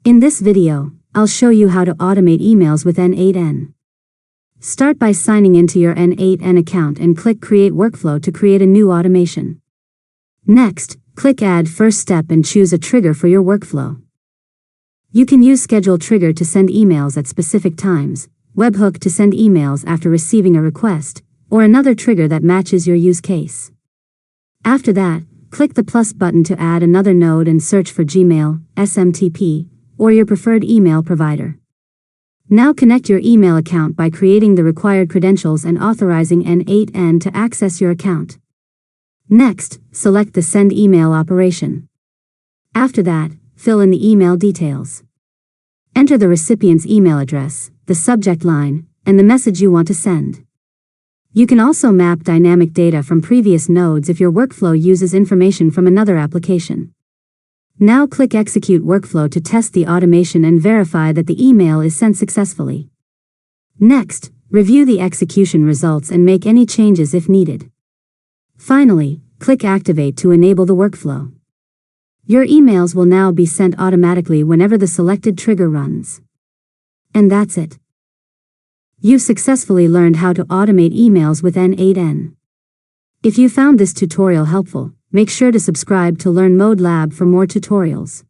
In this video, I'll show you how to automate emails with N8N. Start by signing into your N8N account and click Create Workflow to create a new automation. Next, click Add First Step and choose a trigger for your workflow. You can use Schedule Trigger to send emails at specific times, Webhook to send emails after receiving a request, or another trigger that matches your use case. After that, click the plus button to add another node and search for Gmail, SMTP, or your preferred email provider. Now connect your email account by creating the required credentials and authorizing N8N to access your account. Next, select the Send Email operation. After that, fill in the email details. Enter the recipient's email address, the subject line, and the message you want to send. You can also map dynamic data from previous nodes if your workflow uses information from another application. Now click Execute Workflow to test the automation and verify that the email is sent successfully. Next, review the execution results and make any changes if needed. Finally, click Activate to enable the workflow. Your emails will now be sent automatically whenever the selected trigger runs. And that's it. You've successfully learned how to automate emails with N8N. If you found this tutorial helpful, make sure to subscribe to Learn ModeLab for more tutorials.